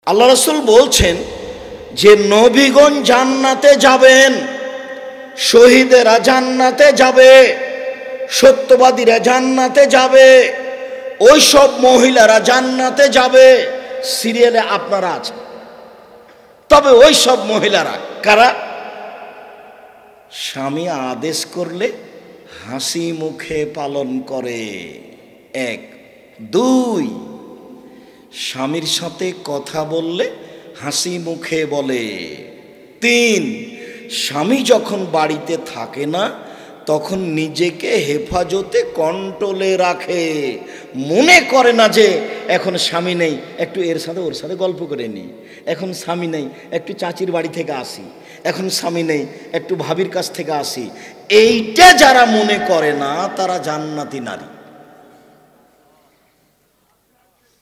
আল্লাহ রাসূল বলছেন যে নবীগণ জান্নাতে যাবেন, শহীদেরা জান্নাতে যাবে, সত্যবাদীরা জান্নাতে যাবে, ওই সব মহিলারা জান্নাতে যাবে। সিরিয়ালে আপনারা আছেন। তবে ওই সব মহিলারা কারা? স্বামী আদেশ করলে হাসি মুখে পালন করে, এক। দুই, স্বামীর সাথে কথা বললে হাসি মুখে বলে। তিন, স্বামী যখন বাড়িতে থাকে না তখন নিজেকে হেফাজতে কন্ট্রোলে রাখে, মনে করে না যে এখন স্বামী নেই, একটু এর সাথে ওর সাথে গল্প করে নিই, এখন স্বামী নেই একটু চাচির বাড়ি থেকে আসি, এখন স্বামী নেই একটু ভাবির কাছ থেকে আসি। এইটা যারা মনে করে না তারা জান্নাতি নারী।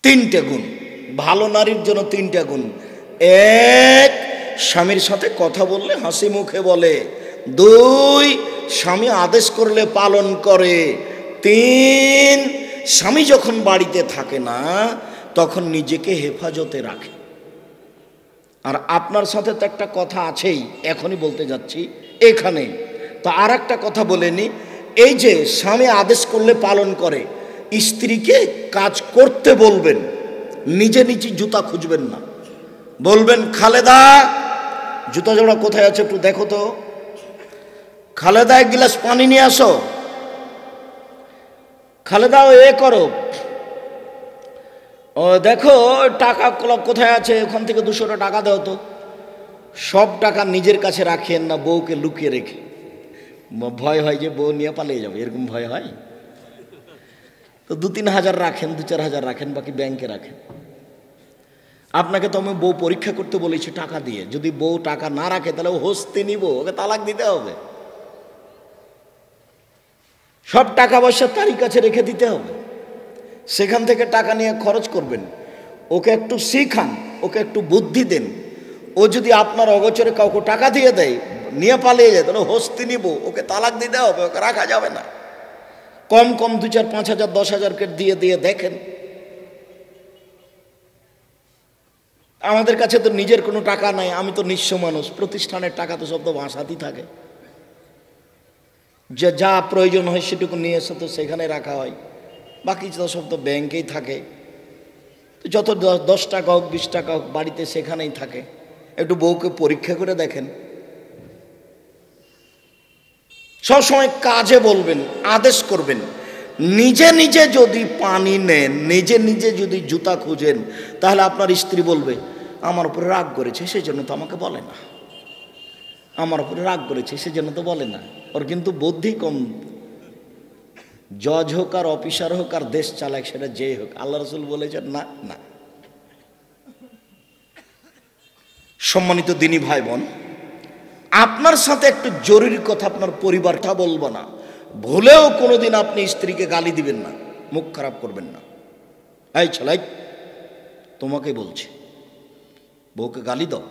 তিনটে গুণ ভালো নারীর জন্য, তিনটা গুণ। এক, স্বামীর সাথে কথা বললে হাসি মুখে বলে। দুই, স্বামী আদেশ করলে পালন করে। তিন, স্বামী যখন বাড়িতে থাকে না তখন নিজেকে হেফাজতে রাখে। আর আপনার সাথে তো একটা কথা আছেই, এখনই বলতে যাচ্ছি এখানে। তো আর একটা কথা বলে নি, এই যে স্বামী আদেশ করলে পালন করে, স্ত্রীকে কাজ করতে বলবেন, নিজে নিজে জুতা খুঁজবেন না। বলবেন খালেদা জুতা জোড়া কোথায় আছে একটু দেখো তো, খালেদা এক গ্লাস পানি নিয়ে আসো, খালেদা এ করো, ও দেখো টাকা কোথায় আছে, ওখান থেকে 200 টাকা দাও তো। সব টাকা নিজের কাছে রাখেন না, বউকে লুকিয়ে রেখে। ভয় হয় যে বউ নিয়ে পালিয়ে যাবে, এরকম ভয় হয়। তো 2-3 হাজার রাখেন, 2-4 হাজার রাখেন, বাকি ব্যাংকে রাখেন। আপনাকে তো আমি বউ পরীক্ষা করতে বলেছি টাকা দিয়ে, যদি বউ টাকা না রাখে তাহলে ও হস্তে নিব, ওকে তালাক দিতে হবে। সব টাকা পয়সা তারই কাছে রেখে দিতে হবে, সেখান থেকে টাকা নিয়ে খরচ করবেন। ওকে একটু শিখান, ওকে একটু বুদ্ধি দেন। ও যদি আপনার অগোচরে কাউকে টাকা দিয়ে দেয়, নিয়ে পালিয়ে যায়, তাহলে হস্তি নিব, ওকে তালাক দিতে হবে, ওকে রাখা যাবে না। কম কম 2-4, 5 হাজার 10 হাজারকে দিয়ে দিয়ে দেখেন। আমাদের কাছে তো নিজের কোনো টাকা নাই, আমি তো নিঃস্ব মানুষ, প্রতিষ্ঠানের টাকা তো সব তো বাসাতেই থাকে, যে যা প্রয়োজন হয় সেটুকু নিয়ে এসে তো সেখানে রাখা হয়, বাকি তো সব তো ব্যাংকেই থাকে। তো যত 10 টাকা হোক 20 টাকা হোক বাড়িতে সেখানেই থাকে। একটু বউকে পরীক্ষা করে দেখেন। সবসময় কাজে বলবেন, আদেশ করবেন। নিজে নিজে যদি পানি নেন, নিজে নিজে যদি জুতা খুঁজেন, তাহলে আপনার স্ত্রী বলবে আমার উপরে রাগ করেছে সেই জন্য তো আমাকে বলে না, আমার উপরে রাগ করেছে সেজন্য তো বলে না। ওর কিন্তু বুদ্ধি কম। জজ হোক আর অফিসার হোক আর দেশ চালাক, সেটা যে হোক, আল্লাহ রাসূল বলেছেন না না। সম্মানিত দিনী ভাই বোন, আপনার সাথে একটু জরুরি কথা, আপনার পরিবারটা বলবো না, ভুলেও কোনোদিন আপনি স্ত্রীকে গালি দিবেন না, মুখ খারাপ করবেন না। এই ছেলে, তোমাকে বলছি, বউকে গালি দাও।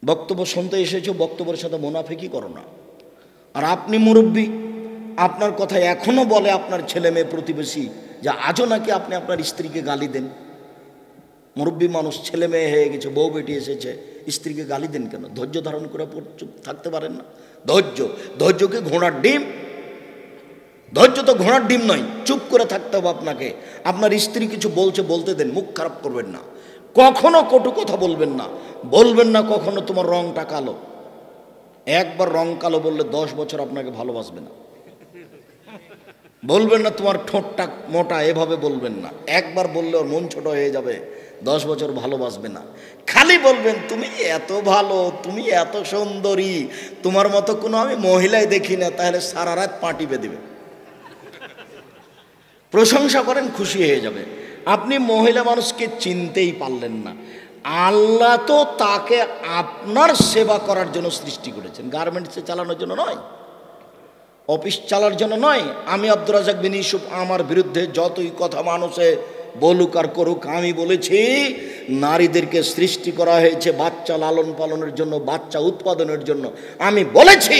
বক্তব্য শুনতে এসেছো, বক্তব্যের সাথে মুনাফিকি করো না। আর আপনি মুরব্বী, আপনার কথা এখনো বলে আপনার ছেলে মেয়ে প্রতিবেশী যে আজও নাকি আপনি আপনার স্ত্রীকে গালি দেন। মুরব্বী মানুষ, ছেলে মেয়ে হয়ে গেছে, বউ বেটি এসেছে, স্ত্রীকে গালি দেন কেন? ধৈর্য ধারণ করে চুপ থাকতে পারেন না? ধৈর্য কি ঘোড়ার ডিম? ধৈর্য তো ঘোড়ার ডিম নয়, চুপ করে থাকতে হবে আপনাকে। আপনার স্ত্রী কিছু বলছে, বলতে দেন, মুখ খারাপ করবেন না, কখনো কটু কথা বলবেন না। বলবেন না কখনো তোমার রংটা কালো। একবার রং কালো বললে 10 বছর আপনাকে ভালোবাসবে না। বলবেন না তোমার ঠোঁটটা মোটা, এভাবে বলবেন না। একবার বললে ওর মন ছোট হয়ে যাবে, 10 বছর ভালোবাসবে না। খালি বলবেন তুমি এত ভালো, তুমি এত সুন্দরী, তোমার মতো কোনো আমি মহিলাই দেখি না, তাহলে সারা রাত পা টিপে দিবে। প্রশংসা করেন, খুশি হয়ে যাবে। আপনি মহিলা মানুষকে চিনতেই পারলেন না। আল্লাহ তো তাকে আপনার সেবা করার জন্য সৃষ্টি করেছেন, গার্মেন্টসে চালানোর জন্য নয়, অফিস চালার জন্য নয়। আমি আব্দুর রাজ্জাক বিন ইউসুফ, আমার বিরুদ্ধে যতই কথা মানুষে বলুক আর করুক, আমি বলেছি নারীদেরকে সৃষ্টি করা হয়েছে বাচ্চা লালন পালনের জন্য, বাচ্চা উৎপাদনের জন্য। আমি বলেছি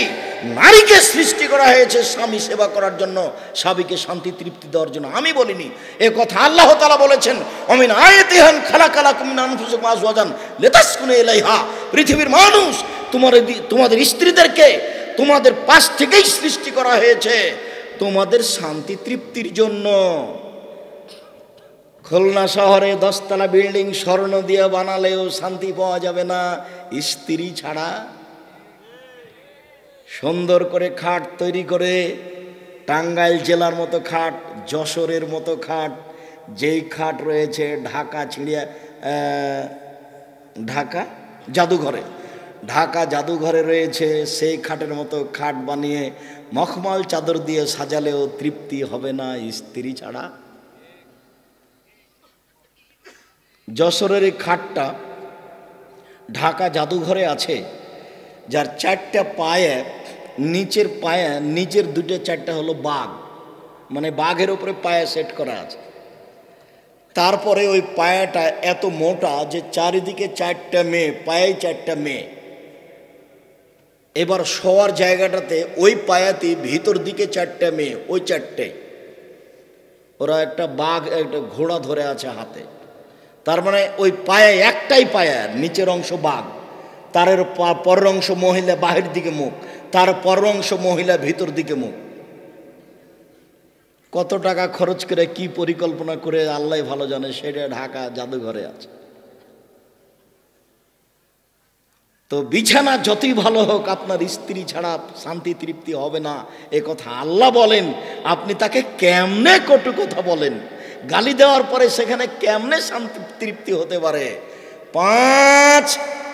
নারীকে সৃষ্টি করা হয়েছে স্বামী সেবা করার জন্য, স্বামীকে শান্তি তৃপ্তি দেওয়ার জন্য। আমি বলিনি, এ কথা আল্লাহ তাআলা বলেছেন। অমিন আয়াতিহান খালাকালাকুম মিন আনফুসিকুম আজওয়াজান লিতাসকুনু ইলাইহা। পৃথিবীর মানুষ, তোমাদের স্ত্রীদেরকে তোমাদের পাশ থেকেই সৃষ্টি করা হয়েছে তোমাদের শান্তি তৃপ্তির জন্য। খুলনা শহরে 10 তলা বিল্ডিং স্বর্ণ দিয়ে বানালেও শান্তি পাওয়া যাবে না স্ত্রী ছাড়া। সুন্দর করে খাট তৈরি করে, টাঙ্গাইল জেলার মতো খাট, যশোরের মতো খাট, যেই খাট রয়েছে ঢাকা জাদুঘরে রয়েছে, সেই খাটের মতো খাট বানিয়ে মখমল চাদর দিয়ে সাজালেও তৃপ্তি হবে না স্ত্রী ছাড়া। যশোরের এই খাটটা ঢাকা জাদুঘরে আছে, যার 4টা পায়ে, নিচের 2টা 4টা হলো বাঘ, মানে বাঘের উপরে পায়ে সেট করা আছে। তারপরে ওই পায়াটা এত মোটা যে চারিদিকে 4টা মেয়ে, পায়ে 4টা মেয়ে। এবার শোয়ার জায়গাটাতে ওই পায়াতে ভিতর দিকে 4টা মেয়ে, ওই 4টে, ওরা একটা বাঘ একটা ঘোড়া ধরে আছে হাতে। তার মানে ওই পায়ে, একটাই পায়া, নিচের অংশ বাঘ, তার পরের অংশ মহিলা বাহির দিকে মুখ, তার পরের অংশ মহিলা ভিতর দিকে মুখ। কত টাকা খরচ করে কি পরিকল্পনা করে আল্লাহ ভালো জানে, সেটা ঢাকা জাদুঘরে আছে। তো বিছানা যতই ভালো হোক, আপনার স্ত্রী ছাড়া শান্তি তৃপ্তি হবে না, এ কথা আল্লাহ বলেন। আপনি তাকে কেমনে কটু কথা বলেন, গালি দেওয়ার পরে সেখানে কেমনে শান্তি তৃপ্তি হতে পারে? 5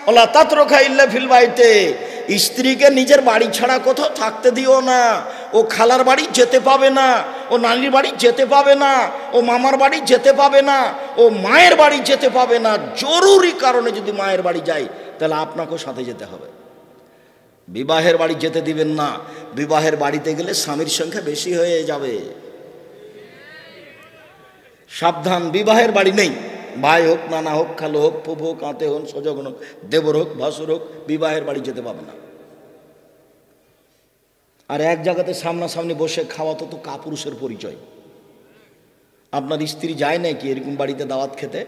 ওলা তাতরুকা ইল্লা ফিল বাইতে, স্ত্রীকে নিজের বাড়ি ছাড়া কোথাও থাকতে দিও না। ও খালার বাড়ি যেতে পাবে না, ও নানির বাড়ি যেতে পাবে না, ও মামার বাড়ি যেতে পাবে না, ও মায়ের বাড়ি যেতে পাবে না। জরুরি কারণে যদি মায়ের বাড়ি যায় তাহলে আপনাকেও সাথে যেতে হবে। বিবাহের বাড়ি যেতে দিবেন না, বিবাহের বাড়িতে গেলে স্বামীর সংখ্যা বেশি হয়ে যাবে। সাবধান, বিবাহের বাড়ি নেই, ভাই হোক, নানা হোক, খালো হোক, ফুফু হোক, আঁতে হোক, সজগণ হোক, দেবর হোক, ভাসুর হোক, বিবাহের বাড়ি যেতে পাবে না। আর এক জায়গাতে সামনাসামনি বসে খাওয়া তো কাপুরুষের পরিচয়। আপনার স্ত্রী যায় নাকি এরকম বাড়িতে দাওয়াত খেতে?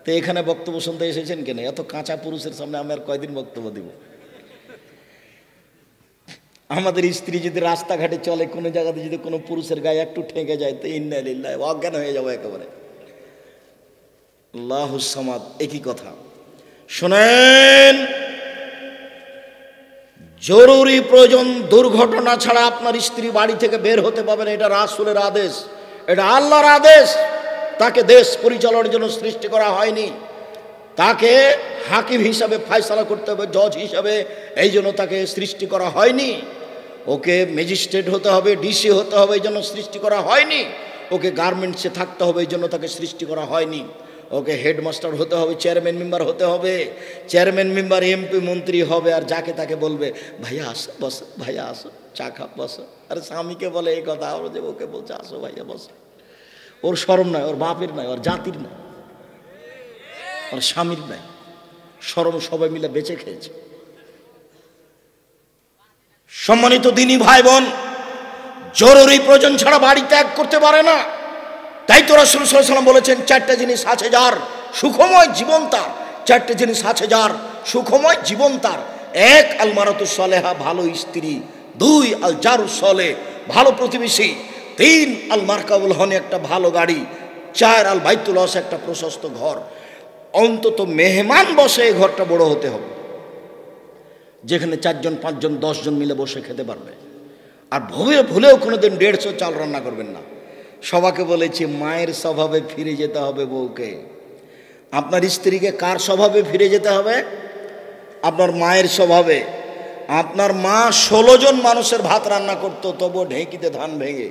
তো এখানে বক্তব্য শুনতে এসেছেন কেন? এত কাঁচা পুরুষের সামনে আমি আর কয়দিন বক্তব্য দিব? আমাদের স্ত্রী যদি রাস্তাঘাটে চলে, কোনো জায়গাতে যদি কোনো পুরুষের গায়ে একটু ঠেকে যায় তো ইন্না লিল্লাহ, অজ্ঞান হয়ে যাবো একেবারে। আল্লাহুস সামাদ, একই কথা। শোনেন, জরুরি প্রয়োজন, দুর্ঘটনা ছাড়া আপনার স্ত্রী বাড়ি থেকে বের হতে পারবে না। এটা রাসূলের আদেশ, এটা আল্লাহর আদেশ। তাকে দেশ পরিচালনার জন্য সৃষ্টি করা হয়নি, তাকে হাকিম হিসাবে ফয়সালা করতে হবে, জজ হিসাবে এই জন্য তাকে সৃষ্টি করা হয়নি। ওকে ম্যাজিস্ট্রেট হতে হবে, ডিসি হতে হবে, এই জন্য সৃষ্টি করা হয়নি। ওকে গার্মেন্টসে থাকতে হবে, এই জন্য তাকে সৃষ্টি করা হয়নি। ওকে হেডমাস্টার হতে হবে, চেয়ারম্যান মেম্বার হতে হবে, চেয়ারম্যান মেম্বার এমপি মন্ত্রী হবে। আর যাকে তাকে বলবে ভাইয়া আসো, বসো, ভাইয়া আসো, চা খাও, বসো। আর স্বামীকে বলে এই কথা, আর যে ওকে বলছে আসো ভাইয়া বসো। ওর শরম নাই, ওর বাপের নাই, ওর জাতির নাই, ওর স্বামীর নাই, শরম সবাই মিলে বেঁচে খেয়েছে। সম্মানিত দিনী ভাই বোন, জরুরি প্রয়োজন ছাড়া বাড়ি ত্যাগ করতে পারে না। তাই তো রাসূল সাল্লাল্লাহু আলাইহি ওয়াসাল্লাম বলেছেন, 4টে জিনিস আছে যার সুখময় জীবন তার। 4টে জিনিস আছে যার সুখময় জীবন তার। 1 আল মারাতুস সালেহা, ভালো স্ত্রী। 2 আল জারুস সালেহ, ভালো প্রতিবেশী। 3 আল মারকাবুল হন, একটা ভালো গাড়ি। 4 আল বাইতুল ওয়াস, একটা প্রশস্ত ঘর। অন্তত মেহমান বসে এই ঘরটা বড় হতে হবে, যেখানে 4 জন 5 জন 10 জন মিলে বসে খেতে পারবে। আর ভুলেও কোনোদিন 150 চাল রান্না করবেন না। সবাইকে বলেছি, মায়ের স্বভাবে ফিরে যেতে হবে বউকে। আপনার স্ত্রীকে কার স্বভাবে ফিরে যেতে হবে? আপনার মায়ের স্বভাবে। আপনার মা 16 জন মানুষের ভাত রান্না করতো, তবুও ঢেঁকিতে ধান ভেঙে,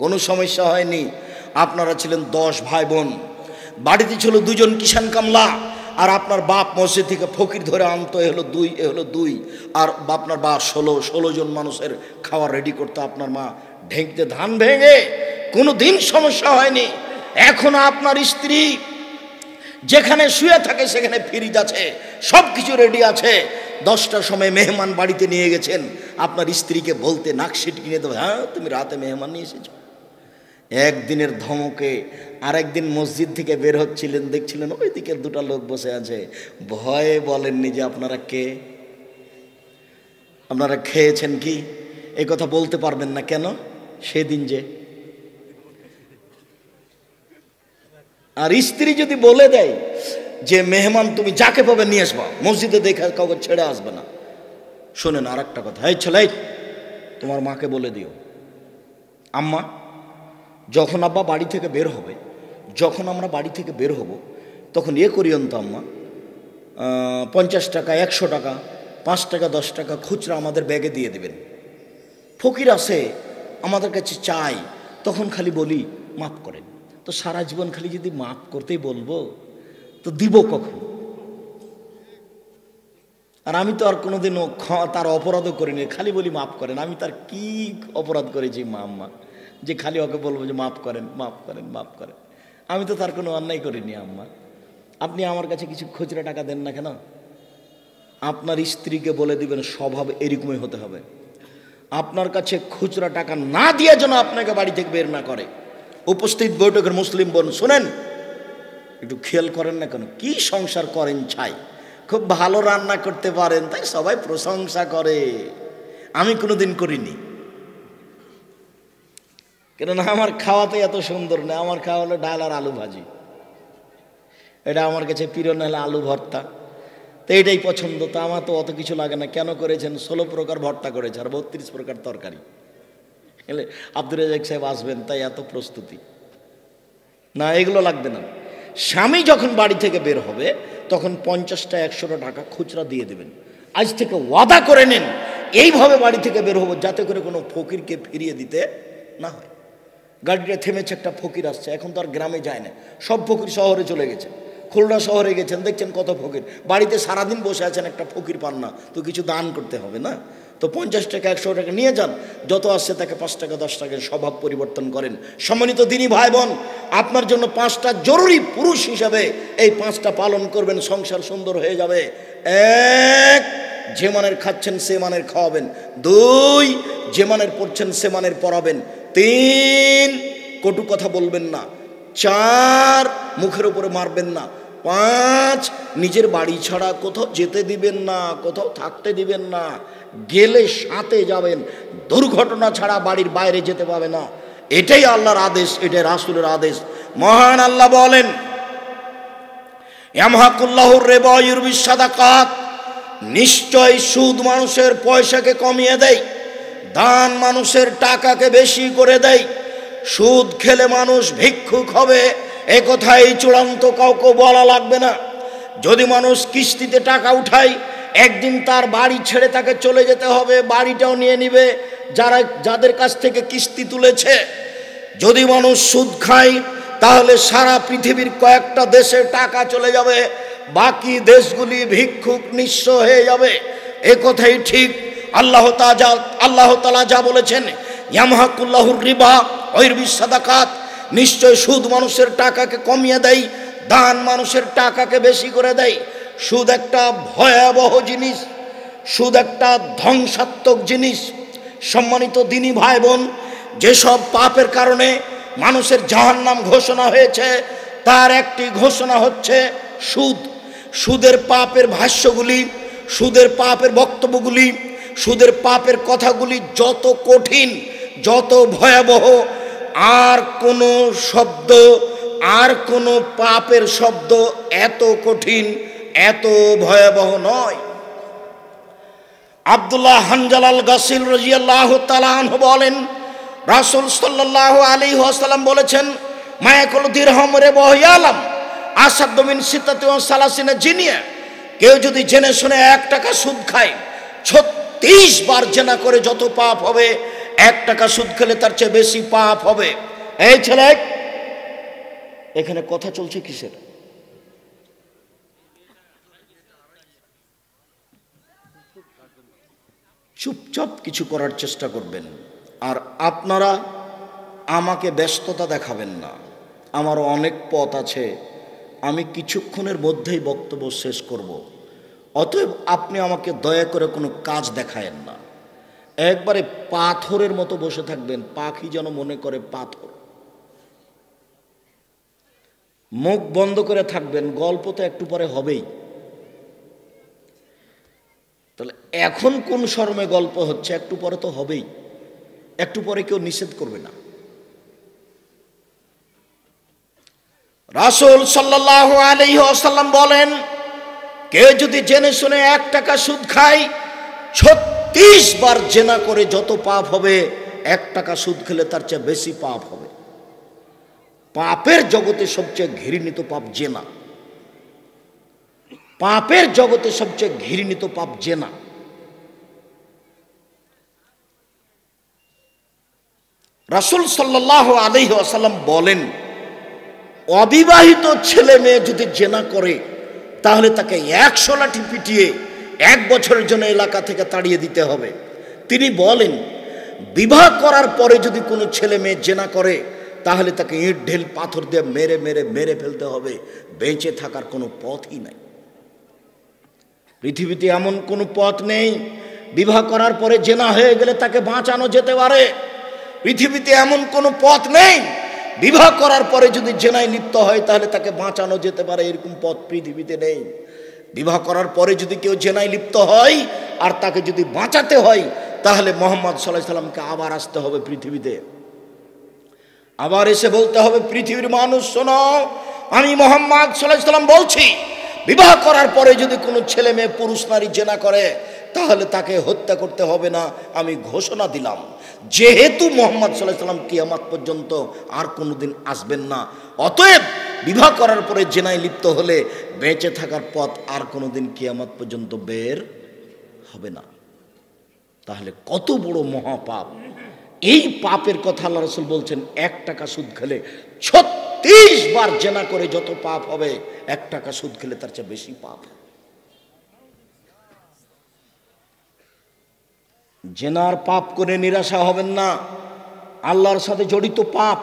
কোনো সমস্যা হয়নি। আপনারা ছিলেন 10 ভাই বোন, বাড়িতে ছিল 2 জন কিষান কামলা, আর আপনার বাপ মসজিদ থেকে ফকির ধরে আনতো, এ হলো 2, আর আপনার বাপ 16 জন মানুষের খাবার রেডি করতো। আপনার মা ঢেঁকিতে ধান ভেঙে, কোনো দিন সমস্যা হয়নি। এখন আপনার স্ত্রী যেখানে শুয়ে থাকে সেখানে ফ্রিজ আছে, সব কিছু রেডি আছে, 10টার সময় মেহমান বাড়িতে নিয়ে গেছেন, আপনার স্ত্রীকে বলতে নাক সিটকিয়ে দেবে, হ্যাঁ তুমি রাতে মেহমান নিয়ে এসেছো। একদিনের ধমকে আরেকদিন মসজিদ থেকে বের হচ্ছিলেন, দেখছিলেন ওইদিকে 2টা লোক বসে আছে, ভয়ে বলেননি যে আপনারা কে, আপনারা খেয়েছেন কি, এই কথা বলতে পারবেন না কেন, সেদিন যে। আর স্ত্রী যদি বলে দেয় যে মেহমান তুমি যাকে পাবে নিয়ে আসবা, মসজিদে দেখে কাউকে ছেড়ে আসবে না। শোনেন আর একটা কথা, এই ছেলে তোমার মাকে বলে দিও, আম্মা যখন আব্বা বাড়ি থেকে বের হবে, যখন আমরা বাড়ি থেকে বের হব, তখন করিয়ন তো আম্মা, 50 টাকা 100 টাকা 5 টাকা 10 টাকা খুচরা আমাদের ব্যাগে দিয়ে দেবেন। ফকির আছে আমাদের কাছে চাই, তখন খালি বলি মাফ করেন। তো সারা জীবন খালি যদি মাফ করতেই বলবো তো দিব কখন? আর আমি তো আর কোনোদিনও তার অপরাধও করিনি, খালি বলি মাফ করেন। আমি তার কি অপরাধ করেছি মা আম্মা যে খালি ওকে বলবো যে মাফ করেন মাফ করেন মাফ করেন? আমি তো তার কোনো অন্যায় করিনি আম্মা। আপনি আমার কাছে কিছু খুচরা টাকা দেন না কেন? আপনার স্ত্রীকে বলে দিবেন স্বভাব এরকমই হতে হবে। আপনার কাছে খুচরা টাকা না দিয়ে যেন আপনাকে বাড়ি থেকে বের না করে। উপস্থিত বৈঠকের মুসলিম বোন শোনেন, একটু খেয়াল করেন না কেন, কি সংসার করেন ছাই, খুব ভালো রান্না করতে পারেন তাই সবাই প্রশংসা করে। আমি কোনোদিন করিনি, কেননা আমার খাওয়াতে এত সুন্দর না। আমার খাওয়া হলো ডাল আর আলু ভাজি, এটা আমার কাছে প্রিয়, না হলে আলু ভর্তা, তো এটাই পছন্দ। তো আমার তো অত কিছু লাগে না। কেন করেছেন? 16 প্রকার ভর্তা করেছে আর 32 প্রকার তরকারি। এলে আব্দুর রাজাক সাহেব আসবেন তাই এত প্রস্তুতি না, এগুলো লাগবে না। স্বামী যখন বাড়ি থেকে বের হবে তখন 50টা 100টা টাকা খুচরা দিয়ে দেবেন। আজ থেকে ওয়াদা করে নিন এইভাবে বাড়ি থেকে বের হবো যাতে করে কোনো ফকিরকে ফিরিয়ে দিতে না হয়। গাড়িটা থেমেছে, একটা ফকির আসছে, এখন তো আর গ্রামে যায় না, সব ফকির শহরে চলে গেছে। খুলনা শহরে গেছেন, দেখছেন কত ফকির, বাড়িতে সারাদিন বসে আছেন, একটা ফকির পান না, তো কিছু দান করতে হবে না? তো 50 টাকা 100 টাকা নিয়ে যান, যত আসছে তাকে 5 টাকা 10 টাকা স্বভাব পরিবর্তন করেন। সম্মানিত দিনী ভাই বোন, আপনার জন্য 5টা জরুরি পুরুষ হিসাবে এই 5টা পালন করবেন, সংসার সুন্দর হয়ে যাবে। 1, যে মানের খাচ্ছেন সে মানের খাওয়াবেন। 2, যে মানের পড়ছেন সে মানের পড়াবেন। 3, কটু কথা বলবেন না। 4, মুখের উপরে মারবেন না। 5, নিজের বাড়ি ছাড়া কোথাও যেতে দিবেন না, কোথাও থাকতে দিবেন না। গেলে সাথে যাবেন, দুর্ঘটনা ছাড়া বাড়ির বাইরে যেতে পাবে না। এটাই আল্লাহর আদেশ, এটাই রাসূলের আদেশ। মহান আল্লাহ বলেন, ইয়ামহাকুল্লাহুর রিবা ওয়া ইউরবিস সাদাকাত, নিশ্চয় সুদ মানুষের পয়সাকে কমিয়ে দেয়, দান মানুষের টাকাকে বেশি করে দেয়। সুদ খেলে মানুষ ভিক্ষুক হবে, এ কথাই চূড়ান্ত, কাউকে বলা লাগবে না। যদি মানুষ কিস্তিতে টাকা উঠায়, একদিন তার বাড়ি ছেড়ে তাকে চলে যেতে হবে, বাড়িটাও নিয়ে নিবে যাদের কাছ থেকে কিস্তি তুলেছে। যদি মানুষ সুদ খায় তাহলে সারা পৃথিবীর কয়েকটা দেশে টাকা চলে যাবে, বাকি দেশগুলি ভিক্ষুক নিঃস্ব হয়ে যাবে। এ কথাই ঠিক। আল্লাহ তাআলা যা বলেছেন, ইয়ামহাকুল্লাহুর রিবা ওয়া ইউরবিস সাদাকাত, নিশ্চয় সুদ মানুষের টাকাকে কমিয়ে দেয়, দান মানুষের টাকাকে বেশি করে দেয়। সুদ একটা ভয়াবহ জিনিস, সুদ একটা ধ্বংসাত্মক জিনিস। সম্মানিত দিনী ভাই বোন, যেসব পাপের কারণে মানুষের জাহান্নাম ঘোষণা হয়েছে তার একটি ঘোষণা হচ্ছে সুদ। সুদের পাপের ভাষ্যগুলি, সুদের পাপের বক্তব্যগুলি, সুদের পাপের কথাগুলি যত কঠিন, যত ভয়াবহ, আর কোনো শব্দ, আর কোনো পাপের শব্দ এত কঠিন, এত ভয়াবহ নয়। আব্দুল্লাহ হানজাল আল গাসিল রাদিয়াল্লাহু তাআলা আনহু বলেন, রাসূল সাল্লাল্লাহু আলাইহি ওয়াসাল্লাম বলেছেন, মায়াকুল দিরহাম রিবা ইয়ালাম আসাদ্দু মিন সিত্তাতি ওয়া সালাসিনা জিনিয়া, কেউ যদি জেনে শুনে 1 টাকা সুদ খায়, 36 বার জেনা করে যত পাপ হবে, 1 টাকা সুদ খেলে তার চেয়ে বেশি পাপ হবে। এই ছেলে, এখানে কথা চলছে কিসের? চুপচাপ কিছু করার চেষ্টা করবেন। আর আপনারা আমাকে ব্যস্ততা দেখাবেন না, আমার অনেক পথ আছে, আমি কিছুক্ষণের মধ্যেই বক্তব্য শেষ করব। অতএব আপনি আমাকে দয়া করে কোনো কাজ দেখায়েন না। একবারে পাথরের মতো বসে থাকবেন, পাখি যেন মনে করে পাথর। মুখ বন্ধ করে থাকবেন, গল্প তো একটু পরে হবেই। তাহলে এখন কোন শরমে গল্প হচ্ছে, একটু পরে তো হবেই, একটু পরে কেউ নিষেধ করবে না। রাসূল সাল্লাল্লাহু আলাইহি ওয়াসাল্লাম বলেন, কেউ যদি জেনে শুনে 1 টাকা সুদ খায়, 36 বার জেনা করে যত পাপ হবে, 1 টাকা সুদ খেলে তার চেয়ে বেশি পাপ হবে। পাপের জগতে সবচেয়ে ঘৃণিত পাপ জেনা। পাপের জগতে সবচেয়ে ঘৃণিত পাপ জেনা। রাসূল সাল্লাল্লাহু আলাইহি ওয়াসাল্লাম বলেন, অবিবাহিত ছেলে মেয়ে যদি জেনা করে তাহলে তাকে 100 লাঠি পিটিয়ে 1 বছরের জন্য এলাকা থেকে তাড়িয়ে দিতে হবে। তিনি বলেন, বিবাহ করার পরে যদি কোনো ছেলে মেয়ে জেনা করে তাহলে তাকে ইট ঢেল পাথর দিয়ে মেরে মেরে মেরে ফেলতে হবে, বেঁচে থাকার কোনো পথই নাই। পৃথিবীতে এমন কোনো পথ নেই বিবাহ করার পরে জেনা হয়ে গেলে তাকে বাঁচানো যেতে পারে। পৃথিবীতে এমন কোনো পথ নেই বিবাহ করার পরে যদি জেনায় লিপ্ত হয় তাহলে তাকে বাঁচানো যেতে পারে, এরকম পথ পৃথিবীতে নেই। বিবাহ করার পরে যদি কেউ জেনায় লিপ্ত হয় আর তাকে যদি বাঁচাতে হয় তাহলে মুহাম্মদ সাল্লাল্লাহু আলাইহি সাল্লামকে আবার আসতে হবে পৃথিবীতে, আবার এসে বলতে হবে, পৃথিবীর মানুষ শোনো, আমি মুহাম্মদ সাল্লাল্লাহু আলাইহি সাল্লাম বলছি, বিবাহ করার পরে যদি কোনো ছেলে মেয়ে পুরুষ নারী জেনা করে তাহলে তাকে হত্যা করতে হবে না, আমি ঘোষণা দিলাম। যেহেতু মুহাম্মদ সাল্লাল্লাহু আলাইহি সাল্লাম কিয়ামত পর্যন্ত আর কোনোদিন আসবেন না, অতএব বিবাহ করার পরে জেনায় লিপ্ত হলে বেঁচে থাকার পথ আর কোনোদিন কিয়ামত পর্যন্ত বের হবে না। তাহলে কত বড় মহাপাপ! এই পাপের কথা আল্লাহ রাসূল বলছেন, 1 টাকা সুদ খেলে 36 বার জেনা করে যত পাপ হবে, 1 টাকা সুদ খেলে তার চেয়ে বেশি পাপ। জেনার পাপ করে নিরাশা হবেন না, আল্লাহর সাথে জড়িত পাপ।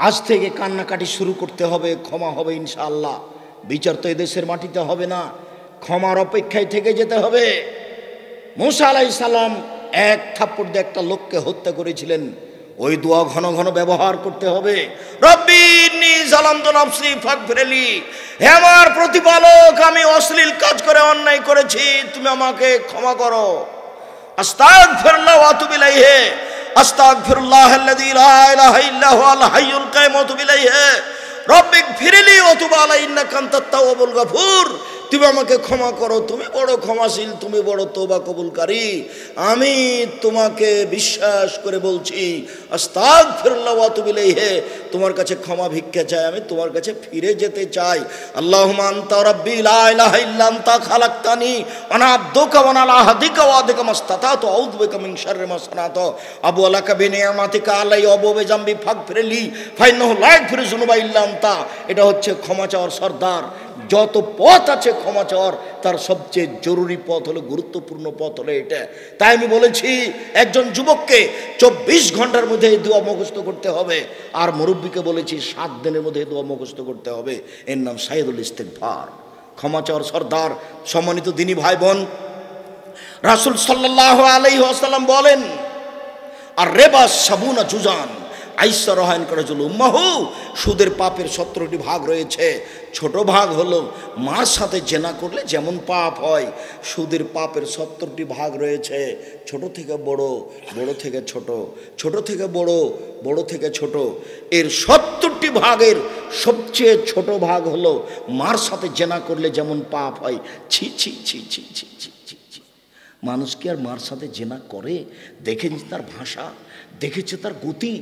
আজ থেকে কান্নাকাটি শুরু করতে হবে, ক্ষমা হবে ইনশাআল্লাহ। বিচার তো এদেশের মাটিতে হবে না, ক্ষমার অপেক্ষায় থেকে যেতে হবে। মুসা আলাইহিস সালাম 1 থাপ্পড় দিয়ে একটা লোককে হত্যা করেছিলেন, ওই দোয়া ঘন ঘন ব্যবহার করতে হবে। রব্বি ইন্নী যালামতু নাফসি ফাগফিরলি, হে আমার প্রতিপালক, আমি অশ্লীল কাজ করে অন্যায় করেছি, তুমি আমাকে ক্ষমা করো। আস্তাগফিরুল্লাহ ওয়া আতুবু ইলাইহি, আস্তাগফিরুল্লাহাল্লাযী লা ইলাহা ইল্লা হুয়াল হাইয়ুল কাইয়্যুম ওয়া আতুবু ইলাইহি, রব্বিগফিরলি ওয়া তুব আলাইয়া ইন্নাকা আনতাত তাওয়াবুল গফুর। তুমি আমাকে ক্ষমা করো, তুমি বড় ক্ষমাশীল, তুমি বড় তওবা কবুলকারী। আমি তোমাকে বিশ্বাস করে বলছি, আস্তাগফিরুল্লাহ ওয়া আতুবু ইলাইহি, তোমার কাছে ক্ষমা ভিক্ষা চাই, আমি তোমার কাছে ফিরে যেতে চাই। আল্লাহুম্মা আনতা রাব্বি লা ইলাহা ইল্লা আনতা খালাকতানি ওয়া আনা আবদুকা ওয়া আলা আহদিকা ওয়া আদিকা মাসতাতাতু আউযু বিকা মিন শাররি মা সানাতু আবু লাকা বিনিয়ামাতিকা আলাইয়া ওয়া বি জামবি ফাগফিরলি ফাইন্নাহু লা ইয়াগফিরু যুনুবা ইল্লা আনতা। এটা হচ্ছে ক্ষমা চাওয়ার সর্দার। যত পথ আছে ক্ষমা চাওয়ার, তার সবচেয়ে জরুরি পথ হলো, গুরুত্বপূর্ণ পথ হলো এটা। তাই আমি বলেছি, একজন যুবককে 24 ঘন্টার মধ্যে এই দোয়া মুখস্থ করতে হবে, আর মুরব্বীকে বলেছি 7 দিনের মধ্যে এই দোয়া মুখস্থ করতে হবে। এর নাম সাইয়্যিদুল ইস্তিগফার, ক্ষমা চাওয়ার সর্দার। সম্মানিত দিনী ভাই বোন, রাসূল সাল্লাল্লাহু আলাইহি ওয়াসাল্লাম বলেন, আর রেবা সাবুনা জুজান আইসা রহায়ন করে চলো উম্মাহু, সুদের পাপের 17টি ভাগ রয়েছে। ছোট ভাগ হলো মার সাথে জেনা করলে যেমন পাপ হয়, সুদের পাপের 70টি ভাগ রয়েছে। ছোট থেকে বড়, বড় থেকে ছোট, ছোট থেকে বড়, বড় থেকে ছোট। এর 70টি ভাগের সবচেয়ে ছোট ভাগ হলো মার সাথে জেনা করলে যেমন পাপ হয়। ছি ছি ছি ছি ছি ছি ছি ছি, মানুষ কি আর মার সাথে জেনা করে? দেখেছি তার ভাষা, দেখেছে তার গতি।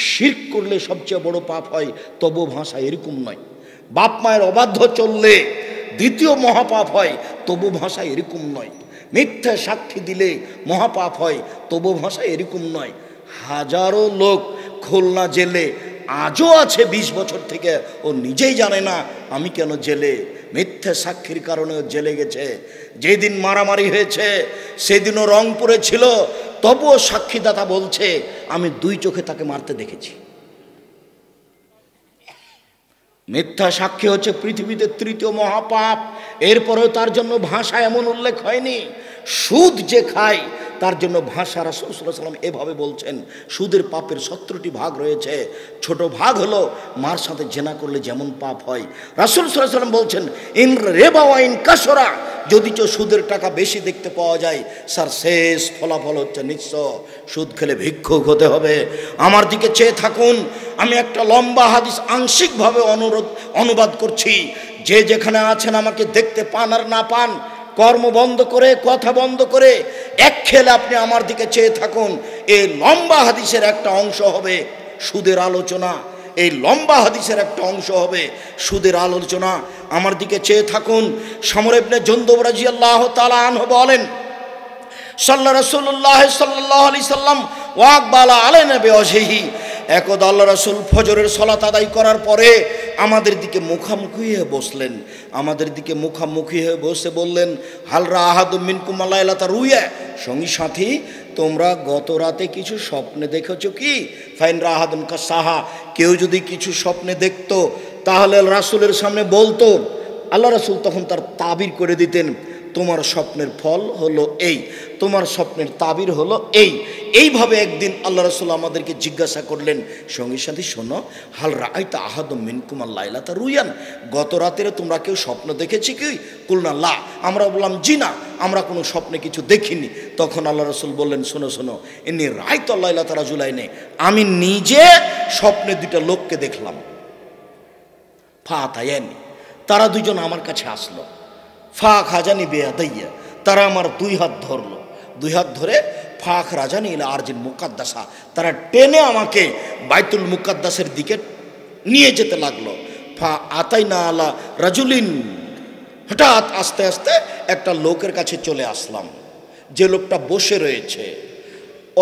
শিরক করলে সবচেয়ে বড় পাপ হয়, তবু ভাষা এরকম নয়। বাপ মায়ের অবাধ্য চললে দ্বিতীয় মহাপাপ হয়, তবু ভাষা এরকম নয়। মিথ্যা সাক্ষী দিলে মহাপাপ হয়, তবু ভাষা এরকম নয়। হাজারো লোক খুলনা জেলে আজও আছে 20 বছর থেকে, ও নিজেই জানে না আমি কেন জেলে। মিথ্যা সাক্ষীর কারণে ও জেলে গেছে। যেদিন মারামারি হয়েছে সেদিনও রংপুরে ছিল, তবুও সাক্ষীদাতা বলছে আমি 2 চোখে তাকে মারতে দেখেছি। মিথ্যা সাক্ষী হচ্ছে পৃথিবীতে তৃতীয় মহাপাপ। এরপরেও তার জন্য ভাষা এমন উল্লেখ হয়নি। সুদ যে খায় তার জন্য ভাষা রাসূল সাল্লাল্লাহু আলাইহি ওয়াসাল্লাম এভাবে বলছেন, সুদের পাপের 17টি ভাগ রয়েছে। ছোট ভাগ হলো মার সাথে জেনা করলে যেমন পাপ হয়। রাসূল সাল্লাল্লাহু আলাইহি ওয়াসাল্লাম বলছেন, ইন রিবা ওয়া ইন কাসরা, যদি সুদের টাকা বেশি দেখতে পাওয়া যায়, স্যার শেষ ফলাফল হচ্ছে নিঃস্ব। সুদ খেলে ভিক্ষুক হতে হবে। আমার দিকে চেয়ে থাকুন। আমি একটা লম্বা হাদিস আংশিকভাবে অনুবাদ করছি। যে যেখানে আছেন আমাকে দেখতে পান আর না পান, কর্ম বন্ধ করে, কথা বন্ধ করে এক খেলে আপনি আমার দিকে চেয়ে থাকুন। এই লম্বা হাদিসের একটা অংশ হবে সুদের আলোচনা। এই লম্বা হাদিসের একটা অংশ হবে সুদের আলোচনা। আমার দিকে চেয়ে থাকুন। সমর ইবনে জুনদুব রাদিয়াল্লাহু তাআলা আনহু বলেন, সাল্লা রাসূলুল্লাহ সাল্লাল্লাহু আলাইহি সাল্লাম ওয়াকবালা আলাইনা বিওয়াজহিহি, একদা আল্লাহ রাসূল ফজরের সালাত আদায় করার পরে আমাদের দিকে মুখামুখি হয়ে বসলেন। আমাদের দিকে মুখামুখি হয়ে বসে বললেন, হাল রাহাদুম মিনকুম লাইলাতা রুয়া, সঙ্গী সাথী তোমরা গত রাতে কিছু স্বপ্নে দেখেছো কি? ফাইন রাহাদুন কাসাহা, কেউ যদি কিছু স্বপ্নে দেখতো তাহলে রাসূলের সামনে বলতো। আল্লাহ রাসূল তখন তার তাবির করে দিতেন, তোমার স্বপ্নের ফল হলো এই, তোমার স্বপ্নের তাবির হলো এই। এইভাবে একদিন আল্লাহ রাসূল আমাদেরকে জিজ্ঞাসা করলেন, সঙ্গী সাথী শোনো, হাল রাআইতা আহাদুম মিনকুম লাইলাতা রুয়ান, গত রাতের তোমরা কেউ স্বপ্ন দেখেছি কি? কুলনা লা, আমরা বললাম জি না, আমরা কোনো স্বপ্নে কিছু দেখিনি। তখন আল্লাহ রাসূল বললেন, শোনো শোনো, ইন্নী রাআইতু লাইলাতা রাজুলাইনি, আমি নিজে স্বপ্নে দুইটা লোককে দেখলাম। ফাতায়ানি, তারা দুজন আমার কাছে আসলো। ফা খাজানি বেয়াদাইয়া, তারা আমার দুই হাত ধরলো। দুই হাত ধরে ফাখ রাজানি ইলা আরজিল মুকাদ্দাসা, তারা টেনে আমাকে বাইতুল মুকাদ্দাসের দিকে নিয়ে যেতে লাগলো। ফা আতাইনা আলা রাজুলিন, হঠাৎ আস্তে আস্তে একটা লোকের কাছে চলে আসলাম, যে লোকটা বসে রয়েছে।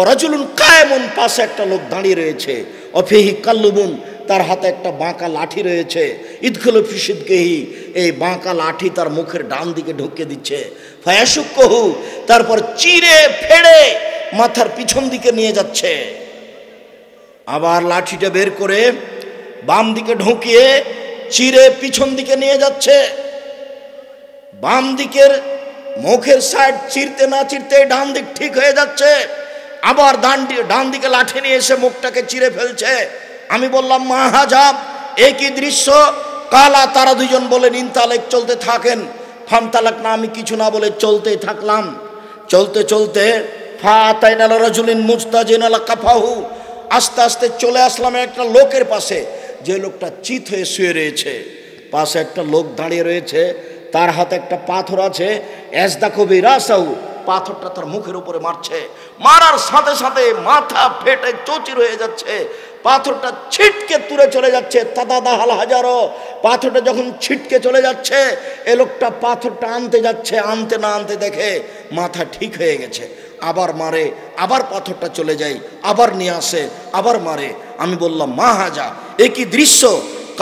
অরাজুলুন কায়েমুন, পাশে একটা লোক দাঁড়িয়ে রয়েছে। অফিহি কাল্লুবুন, তার হাতে একটা বাঁকা লাঠি রয়েছে। ইদখুলু ফি সিদকিহি, এই বাঁকা লাঠি তার মুখের ডান দিকে ঢুকে দিচ্ছে। ফায়াশুক্কুহু, তারপর চিরে ফেড়ে মাথার পিছন দিকে নিয়ে যাচ্ছে। আবার লাঠিটা বের করে বাম দিকে ঢুকিয়ে চিরে পিছন দিকে নিয়ে যাচ্ছে। বাম দিকের মুখের সাইড চিরতে না চিরতে ডান দিক ঠিক হয়ে যাচ্ছে। আবার ডান দিকে লাঠি নিয়ে এসে মুখটাকে চিরে ফেলছে। আমি বললাম, মা হাজাব, একই দৃশ্য। কালা, তারা দুজন বলেন, ইনতালেক, চলতে থাকেন। ফামতালাক না, আমি কিছু না বলে চলতেই থাকলাম। চলতে চলতে ফাতাইনাল রাজুলিন মুস্তাজিন আলা কাফাহু, আস্তে আস্তে চলে আসলাম একটা লোকের পাশে, যে লোকটা চিত হয়ে শুয়ে রয়েছে। পাশে একটা লোক দাঁড়িয়ে রয়েছে, তার হাতে একটা পাথর আছে। এজদাকু বিরাসাহু, পাথরটা তার মুখের উপরে মারছে। মারার সাথে সাথে মাথা ফেটে চৌচির হয়ে যাচ্ছে। পাথরটা ছিটকে তুলে চলে যাচ্ছে। তাদাদাহাল হাজারো, পাথরটা যখন ছিটকে চলে যাচ্ছে, এ লোকটা পাথরটা আনতে যাচ্ছে, আনতে না আনতে দেখে মাথা ঠিক হয়ে গেছে। আবার মারে, আবার পাথরটা চলে যায়, আবার নিয়ে আসে, আবার মারে। আমি বললাম, মা হাজা, একই দৃশ্য।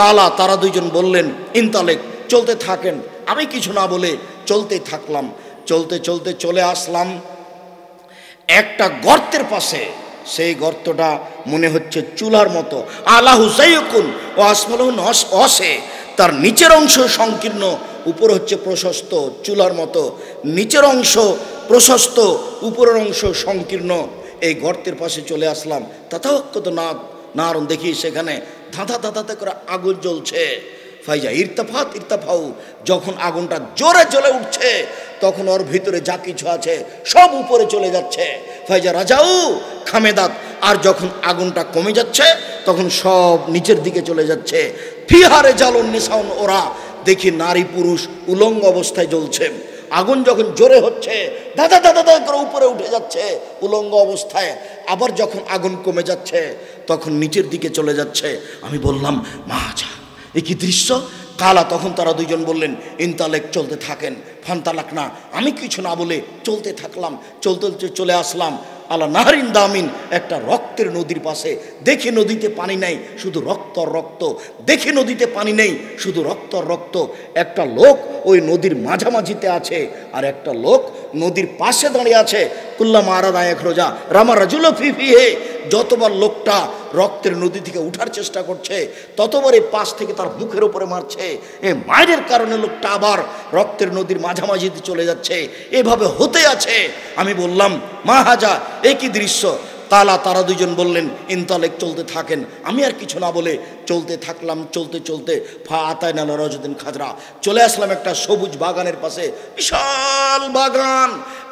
কালা, তারা দুইজন বললেন, ইনতালেক, চলতে থাকেন। আমি কিছু না বলে চলতেই থাকলাম। চলতে চলতে চলে আসলাম একটা গর্তের পাশে। সেই গর্তটা মনে হচ্ছে চুলার মতো। আলা হুসাইকুন ও আসমালুন অসে, তার নিচের অংশ সংকীর্ণ, উপর হচ্ছে প্রশস্ত, চুলার মতো। নিচের অংশ প্রশস্ত, উপরের অংশ সংকীর্ণ। এই গর্তের পাশে চলে আসলাম। তথাকত নারণ, দেখি সেখানে ধাঁধা ধাঁধাতে করে আগুন জ্বলছে। ফাইজা ইরতাফাত ইরতাফাউ, যখন আগুনটা জোরে জ্বলে উঠছে তখন ওর ভিতরে যা কিছু আছে সব উপরে চলে যাচ্ছে। ফাইজা রাজাউ খামেদাত, আর যখন আগুনটা কমে যাচ্ছে তখন সব নিচের দিকে চলে যাচ্ছে। ফিহারে জালুন নিসাউন, ওরা দেখি নারী পুরুষ উলঙ্গ অবস্থায় জ্বলছে। আগুন যখন জোরে হচ্ছে দাদা দাদা দাদা করে উপরে উঠে যাচ্ছে উলঙ্গ অবস্থায়। আবার যখন আগুন কমে যাচ্ছে তখন নিচের দিকে চলে যাচ্ছে। আমি বললাম, মা যা, এ কি দৃশ্য? কালা, তখন তারা দুইজন বললেন, ইনতালেক, চলতে থাকেন। ফান্তালাক না, আমি কিছু না বলে চলতে থাকলাম। চলতে চলে আসলাম আলা নাহরিন দামিন, একটা রক্তের নদীর পাশে। দেখি নদীতে পানি নেই, শুধু রক্ত আর রক্ত। দেখি নদীতে পানি নেই, শুধু রক্ত আর রক্ত। একটা লোক ওই নদীর মাঝামাঝিতে আছে, আর একটা লোক নদীর পাশে দাঁড়িয়ে আছে। কুল্লামা আরাদা এক রোজা রামা রাজুল ফি ফিহে, যতবার লোকটা রক্তের নদী থেকে উঠার চেষ্টা করছে ততবার এই পাশ থেকে তার মুখের উপরে মারছে। এই মায়ের কারণে লোকটা আবার রক্তের নদীর মাঝামাঝিতে চলে যাচ্ছে। এভাবে হতে আছে। আমি বললাম মা হাজা, এ কি দৃশ্য? কালা, তারা দুজন বললেন ইনতালেক, চলতে থাকেন। আমি আর কিছু না বলে চলতে থাকলাম। চলতে চলতে ফা আতায়না রজদিন খাজরা, চলে আসলাম একটা সবুজ বাগানের পাশে। বিশাল বাগান,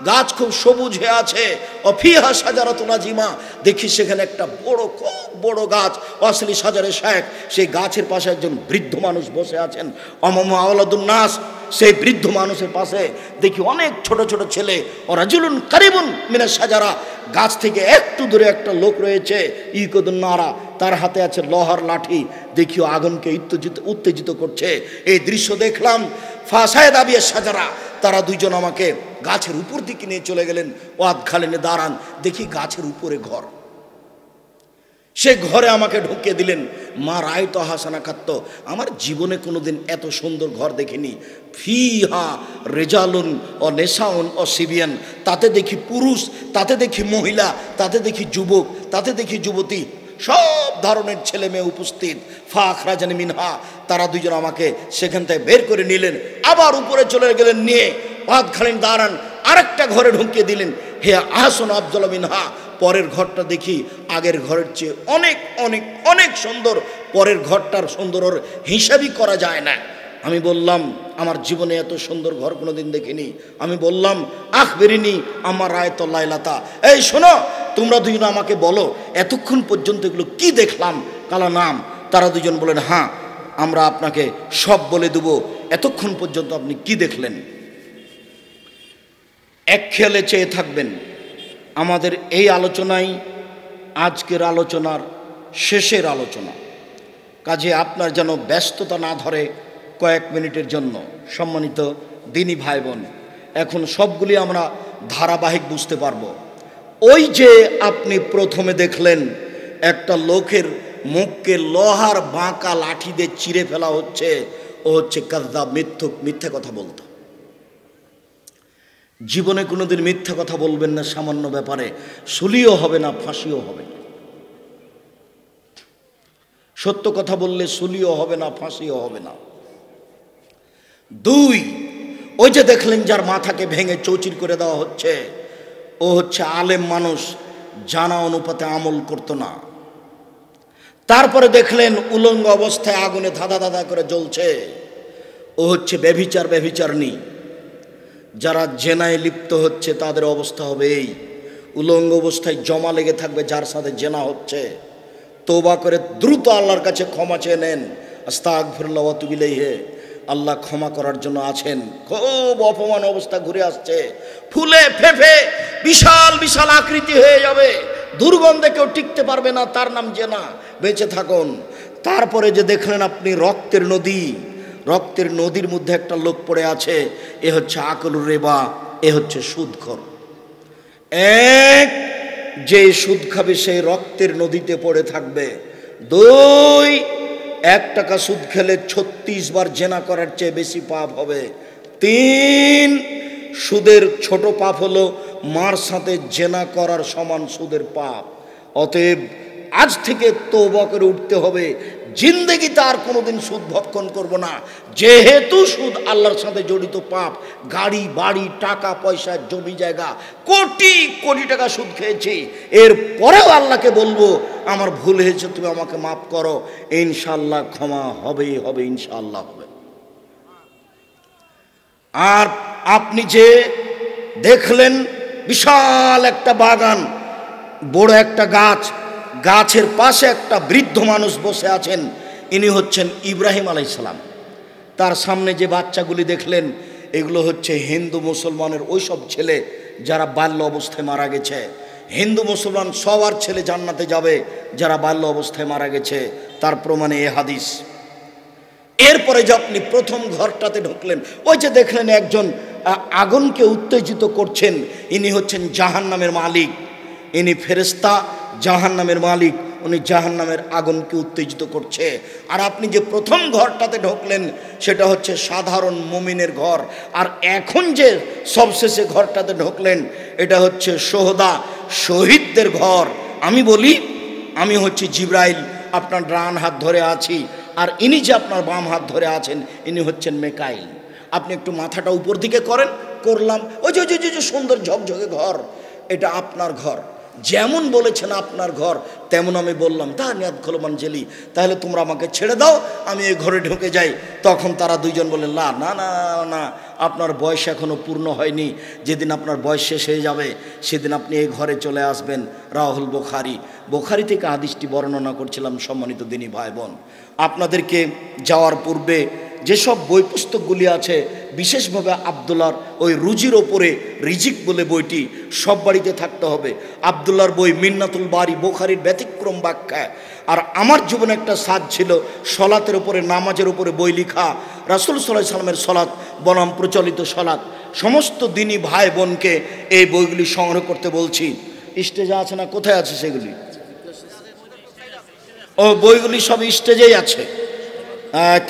গাছ খুব সবুজ হয়ে আছে। অফিহা সাজারাতুল আজিমা, দেখি সেখানে একটা বড়, খুব বড় গাছ, অসলি সাজারে শেখ। সেই গাছের পাশে একজন বৃদ্ধ মানুষ বসে আছেন। অমামা আওলাদুন নাস, সেই বৃদ্ধ মানুষের পাশে দেখি অনেক ছোট ছোট ছেলে। ওরা জুলুন কারিবুন মিনা সাজারা, গাছ থেকে একটু দূরে একটা লোক রয়েছে, ইকদুন নারা, তার হাতে আছে লোহার লাঠি। দেখিও আগুনকে উত্তেজিত করছে। এই দৃশ্য দেখলাম। ফাসায় দাবিয়ে সাজারা, তারা দুইজন আমাকে গাছের উপর দিকে নিয়ে চলে গেলেন। ওয়াদ খালেনে দাঁড়ান, দেখি গাছের উপরে ঘর। সে ঘরে আমাকে ঢুকিয়ে দিলেন। মা রায় তো হাসানা খাত্ত, আমার জীবনে কোনোদিন এত সুন্দর ঘর দেখিনি। ফিহা রেজালুন ও নেশাউন ও সিবিয়ান, তাতে দেখি পুরুষ, তাতে দেখি মহিলা, তাতে দেখি যুবক, তাতে দেখি যুবতী, সব ধরনের ছেলে মেয়ে উপস্থিত। ফাখরাজানি মিনহা, তারা দুজন আমাকে সেখান থেকে বের করে নিলেন। আবার উপরে চলে গেলেন, নিয়ে ওয়াদ খালেন দাঁড়ান, আরেকটা ঘরে ঢুকিয়ে দিলেন। হে আহসান আফজল মিনহা, পরের ঘরটা দেখি আগের ঘরের চেয়ে অনেক অনেক অনেক সুন্দর। পরের ঘরটার সুন্দর হিসাবই করা যায় না। আমি বললাম আমার জীবনে এত সুন্দর ঘর কোনোদিন দেখিনি। আমি বললাম আখবেরিনি আমার রায়তল্লাইলাতা, এই শোনো, তোমরা দুজন আমাকে বলো এতক্ষণ পর্যন্ত এগুলো কি দেখলাম? কালা নাম, তারা দুজন বলেন হ্যাঁ, আমরা আপনাকে সব বলে দেব। এতক্ষণ পর্যন্ত আপনি কি দেখলেন? এক খেয়ালে চেয়ে থাকবেন। আমাদের এই আলোচনাই আজকের আলোচনার শেষের আলোচনা। কাজে আপনার যেন ব্যস্ততা না ধরে কয়েক মিনিটের জন্য। সম্মানিত দিনী ভাই বোন, এখন সবগুলি আমরা ধারাবাহিক বুঝতে পারবো। ওই যে আপনি প্রথমে দেখলেন একটা লোকের মুখকে লোহার বাঁকা লাঠি দিয়ে চিরে ফেলা হচ্ছে, ও হচ্ছে কাযযাব, মিথ্যুক, মিথ্যা কথা বলতো। জীবনে কোনোদিন মিথ্যা কথা বলবেন না। সামান্য ব্যাপারে সুলিও হবে না, ফাঁসিও হবে না। সত্য কথা বললে সুলিও হবে না, ফাঁসিও হবে না। দুই, ওই যে দেখলেন যার মাথাকে ভেঙে চৌচির করে দেওয়া হচ্ছে, ও হচ্ছে আলেম মানুষ, জানা অনুপাতে আমল করতো না। তারপরে দেখলেন উলঙ্গ অবস্থায় আগুনে ধাঁধা ধাঁধা করে জ্বলছে, ও হচ্ছে ব্যভিচারণী। যারা জেনায় লিপ্ত হচ্ছে তাদের অবস্থা হবে এই, উলঙ্গ অবস্থায় জমা লেগে থাকবে যার সাথে জেনা হচ্ছে। তওবা করে দ্রুত আল্লাহর কাছে ক্ষমা চেয়ে নেন। আস্তাগফিরুল্লাহ ওয়া তুবু ইলাইহি, আল্লাহ ক্ষমা করার জন্য আছেন। খুব অপমান অবস্থা ঘুরে আসছে, ফুলে ফেঁপে বিশাল বিশাল আকৃতি হয়ে যাবে, দুর্গন্ধে কেউ টিকতে পারবে না, তার নাম জেনা। বেঁচে থাকুন। তারপরে যে দেখলেন আপনি রক্তের নদী, রক্তের নদীর মধ্যে একটা লোক পড়ে আছে, এ হচ্ছে আকলুর রেবা, এ হচ্ছে সুদখোর। এক, যে সুদ খাবে সেই রক্তের নদীতে পড়ে থাকবে। দুই, 1 টাকা সুদ খেলে 36 বার জেনা করার চেয়ে বেশি পাপ হবে। 3, সুদের ছোট পাপ হলো মার সাথে জেনা করার সমান সুদের পাপ। অতএব আজ থেকে তওবা করে উঠতে হবে, জিন্দেগিতে আর কোনোদিন সুদ ভক্ষণ করব না। যেহেতু সুদ আল্লাহর সাথে জড়িত পাপ, গাড়ি বাড়ি টাকা পয়সা জমি জায়গা কোটি কোটি টাকা সুদ খেয়েছি, এর পরেও আল্লাহকে বলবো আমার ভুল হয়েছে, তুমি আমাকে মাফ করো। ইনশাআল্লাহ ক্ষমা হবেই হবে, ইনশাআল্লাহ হবে। আর আপনি যে দেখলেন বিশাল একটা বাগান, বড় একটা গাছ, গাছের পাশে একটা বৃদ্ধ মানুষ বসে আছেন, ইনি হচ্ছেন ইব্রাহিম আলাইহিস সালাম। তার সামনে যে বাচ্চাগুলি দেখলেন এগুলো হচ্ছে হিন্দু মুসলমানের ওই সব ছেলে যারা বাল্য অবস্থায় মারা গেছে। হিন্দু মুসলমান সবার ছেলে জান্নাতে যাবে যারা বাল্য অবস্থায় মারা গেছে, তার প্রমাণে এ হাদিস। এরপরে যে আপনি প্রথম ঘরটাতে ঢুকলেন, ওই যে দেখলেন একজন আগুনকে উত্তেজিত করছেন, ইনি হচ্ছেন জাহান্নামের মালিক। ইনি ফেরেশতা, জাহান্নামের মালিক, উনি জাহান্নামের আগুনকে উত্তেজিত করছে। আর আপনি যে প্রথম ঘরটাতে ঢুকলেন সেটা হচ্ছে সাধারণ মুমিনের ঘর। আর এখন যে সবশেষে ঘরটাতে ঢুকলেন এটা হচ্ছে শহীদদের ঘর। আমি বলি আমি হচ্ছে জিব্রাইল, আপনার ডান হাত ধরে আছি, আর ইনি যে আপনার বাম হাত ধরে আছেন ইনি হচ্ছেন মেকাইল। আপনি একটু মাথাটা উপর দিকে করেন, করলাম। ওই যে যে সুন্দর ঝকঝকে ঘর, এটা আপনার ঘর। যেমন বলেছেন আপনার ঘর, তেমন আমি বললাম তা নিয়াত খোলমান জেলি, তাহলে তোমরা আমাকে ছেড়ে দাও, আমি এই ঘরে ঢুকে যাই। তখন তারা দুইজন বললেন না না না না, আপনার বয়স এখনও পূর্ণ হয়নি, যেদিন আপনার বয়স শেষ হয়ে যাবে সেদিন আপনি এই ঘরে চলে আসবেন। রাহুল বোখারি থেকে হাদিসটি বর্ণনা করছিলাম। সম্মানিত দিনী ভাই বোন, আপনাদেরকে যাওয়ার পূর্বে যেসব বই পুস্তকগুলি আছে, বিশেষভাবে আবদুল্লার ওই রুজির ওপরে রিজিক বলে বইটি সব বাড়িতে থাকতে হবে। আবদুল্লার বই মিন্নাতুল বারি, বোখারির ব্যতিক্রম ব্যাখ্যা। আর আমার জীবনে একটা সাধ ছিল সলাতের উপরে, নামাজের উপরে বই লিখা, রাসূল সাল্লাল্লাহু আলাইহি সাল্লামের সলাত বনাম প্রচলিত সলাত। সমস্ত দিনী ভাই বোনকে এই বইগুলি সংগ্রহ করতে বলছি। স্টেজে আছে না, কোথায় আছে সেগুলি? ও বইগুলি সব স্টেজেই আছে।